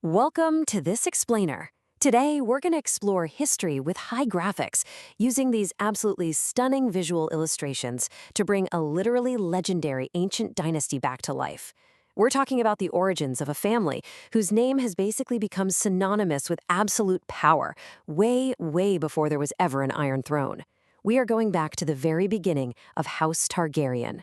Welcome to This Explainer. Today, we're going to explore history with high graphics, using these absolutely stunning visual illustrations to bring a literally legendary ancient dynasty back to life. We're talking about the origins of a family whose name has basically become synonymous with absolute power, way before there was ever an Iron Throne. We are going back to the very beginning of House Targaryen.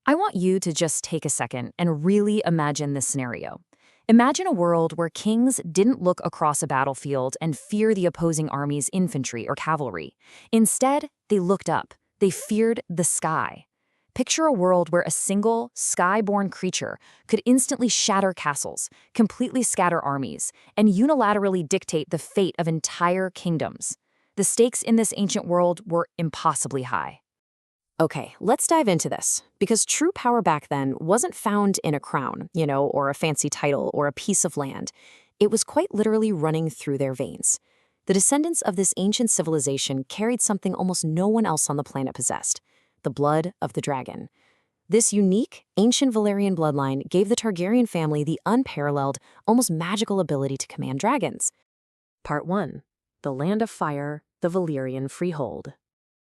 I want you to just take a second and really imagine this scenario. Imagine a world where kings didn't look across a battlefield and fear the opposing army's infantry or cavalry. Instead, they looked up. They feared the sky. Picture a world where a single, sky-born creature could instantly shatter castles, completely scatter armies, and unilaterally dictate the fate of entire kingdoms. The stakes in this ancient world were impossibly high. Okay, let's dive into this, because true power back then wasn't found in a crown, or a fancy title or a piece of land. It was quite literally running through their veins. The descendants of this ancient civilization carried something almost no one else on the planet possessed: the blood of the dragon. This unique, ancient Valyrian bloodline gave the Targaryen family the unparalleled, almost magical ability to command dragons. Part 1. The Land of Fire, the Valyrian Freehold.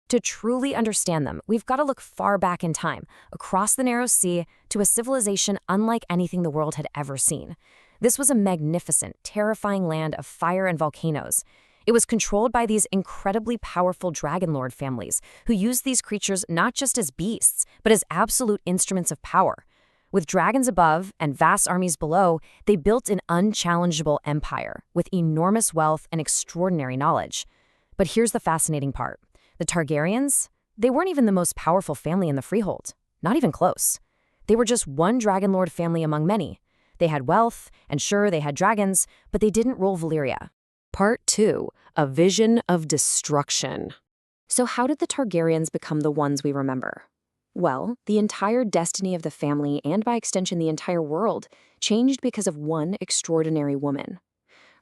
To truly understand them, we've got to look far back in time, across the narrow sea, to a civilization unlike anything the world had ever seen. This was a magnificent, terrifying land of fire and volcanoes. It was controlled by these incredibly powerful dragonlord families, who used these creatures not just as beasts, but as absolute instruments of power. With dragons above and vast armies below, they built an unchallengeable empire, with enormous wealth and extraordinary knowledge. But here's the fascinating part. The Targaryens, they weren't even the most powerful family in the Freehold. Not even close. They were just one dragonlord family among many. They had wealth, and sure, they had dragons, but they didn't rule Valyria. Part 2. A Vision of Destruction. So how did the Targaryens become the ones we remember? Well, the entire destiny of the family, and by extension the entire world, changed because of one extraordinary woman.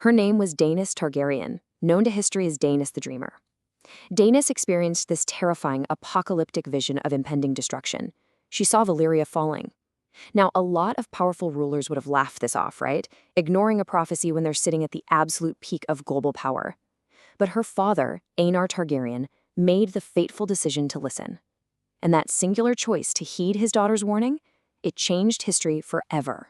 Her name was Daenerys Targaryen, known to history as Daenerys the Dreamer. Daenerys experienced this terrifying, apocalyptic vision of impending destruction. She saw Valyria falling. Now, a lot of powerful rulers would have laughed this off, right? Ignoring a prophecy when they're sitting at the absolute peak of global power. But her father, Aenar Targaryen, made the fateful decision to listen. And that singular choice to heed his daughter's warning, it changed history forever.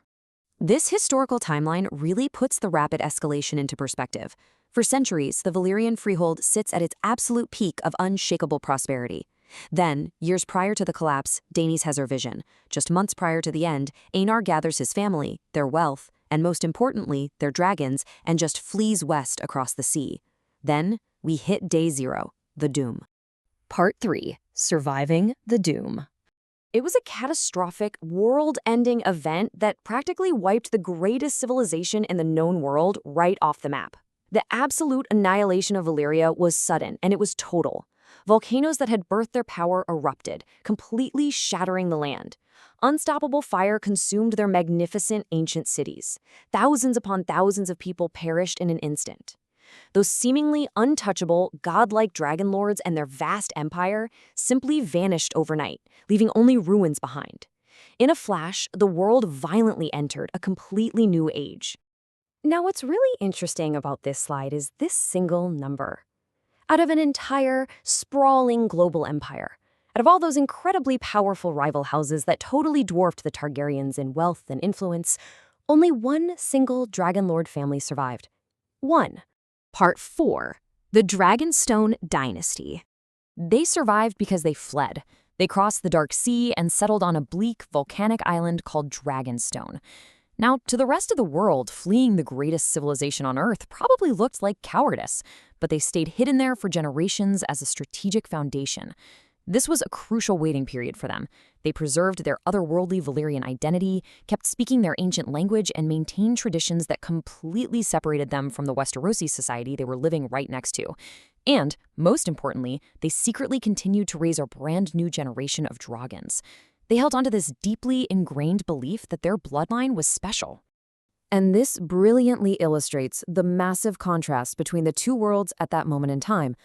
This historical timeline really puts the rapid escalation into perspective. For centuries, the Valyrian Freehold sits at its absolute peak of unshakable prosperity. Then, years prior to the collapse, Daenerys has her vision. Just months prior to the end, Aenar gathers his family, their wealth, and most importantly, their dragons, and just flees west across the sea. Then, we hit day 0, the doom. Part 3. Surviving the doom. It was a catastrophic, world-ending event that practically wiped the greatest civilization in the known world right off the map. The absolute annihilation of Valyria was sudden, and it was total. Volcanoes that had birthed their power erupted, completely shattering the land. Unstoppable fire consumed their magnificent ancient cities. Thousands upon thousands of people perished in an instant. Those seemingly untouchable, godlike dragon lords and their vast empire simply vanished overnight, leaving only ruins behind. In a flash, the world violently entered a completely new age. Now, what's really interesting about this slide is this single number. Out of an entire, sprawling global empire, out of all those incredibly powerful rival houses that totally dwarfed the Targaryens in wealth and influence, only one single Dragonlord family survived. One. Part 4. The Dragonstone Dynasty. They survived because they fled. They crossed the Dark Sea and settled on a bleak, volcanic island called Dragonstone. Now, to the rest of the world, fleeing the greatest civilization on Earth probably looked like cowardice, but they stayed hidden there for generations as a strategic foundation. This was a crucial waiting period for them. They preserved their otherworldly Valyrian identity, kept speaking their ancient language, and maintained traditions that completely separated them from the Westerosi society they were living right next to. And, most importantly, they secretly continued to raise a brand new generation of dragons. They held onto this deeply ingrained belief that their bloodline was special. And this brilliantly illustrates the massive contrast between the two worlds at that moment in time.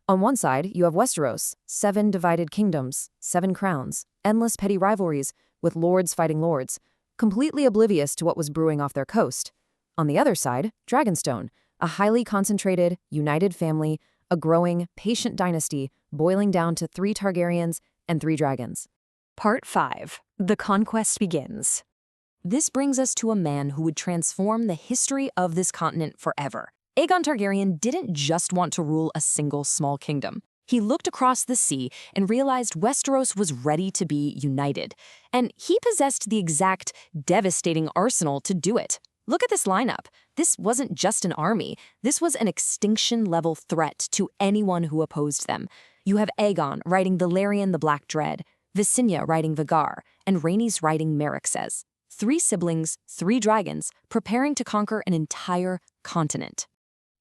On one side, you have Westeros, 7 divided kingdoms, 7 crowns, endless petty rivalries, with lords fighting lords, completely oblivious to what was brewing off their coast. On the other side, Dragonstone, a highly concentrated, united family, a growing, patient dynasty boiling down to 3 Targaryens and 3 dragons. Part 5. The Conquest Begins. This brings us to a man who would transform the history of this continent forever. Aegon Targaryen didn't just want to rule a single small kingdom. He looked across the sea and realized Westeros was ready to be united. And he possessed the exact devastating arsenal to do it. Look at this lineup. This wasn't just an army. This was an extinction-level threat to anyone who opposed them. You have Aegon riding Valyrian the Black Dread, Visenya riding Vhagar, and Rhaenys riding Merryxes. 3 siblings, 3 dragons, preparing to conquer an entire continent.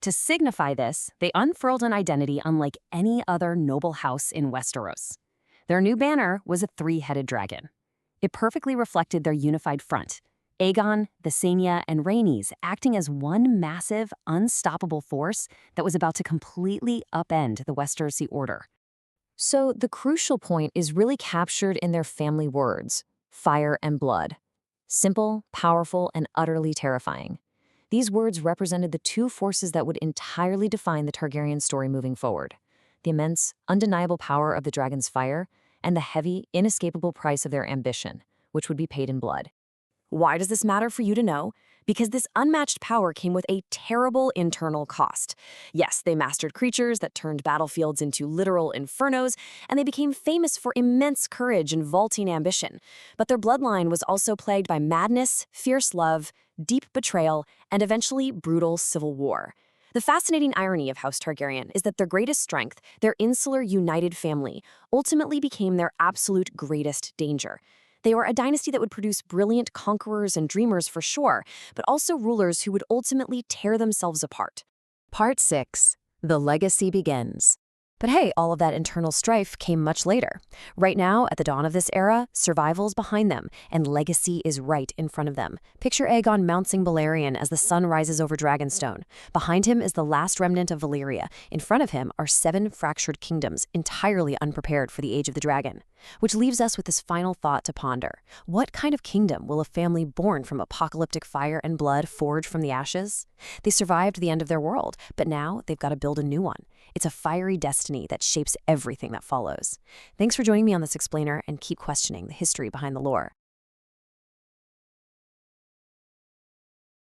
To signify this, they unfurled an identity unlike any other noble house in Westeros. Their new banner was a 3-headed dragon. It perfectly reflected their unified front. Aegon, Visenya, and Rhaenys acting as one massive, unstoppable force that was about to completely upend the Westerosi order. So the crucial point is really captured in their family words: fire and blood. Simple, powerful, and utterly terrifying. These words represented the 2 forces that would entirely define the Targaryen story moving forward: the immense, undeniable power of the dragon's fire, and the heavy, inescapable price of their ambition, which would be paid in blood. Why does this matter for you to know? Because this unmatched power came with a terrible internal cost. Yes, they mastered creatures that turned battlefields into literal infernos, and they became famous for immense courage and vaulting ambition. But their bloodline was also plagued by madness, fierce love, deep betrayal, and eventually brutal civil war. The fascinating irony of House Targaryen is that their greatest strength, their insular united family, ultimately became their absolute greatest danger. They were a dynasty that would produce brilliant conquerors and dreamers for sure, but also rulers who would ultimately tear themselves apart. Part 6. The Legacy Begins. But hey, all of that internal strife came much later. Right now, at the dawn of this era, survival's behind them, and legacy is right in front of them. Picture Aegon mouncing Balerion as the sun rises over Dragonstone. Behind him is the last remnant of Valyria. In front of him are 7 fractured kingdoms, entirely unprepared for the Age of the Dragon. Which leaves us with this final thought to ponder. What kind of kingdom will a family born from apocalyptic fire and blood forge from the ashes? They survived the end of their world, but now they've got to build a new one. It's a fiery destiny that shapes everything that follows. Thanks for joining me on this explainer, and keep questioning the history behind the lore.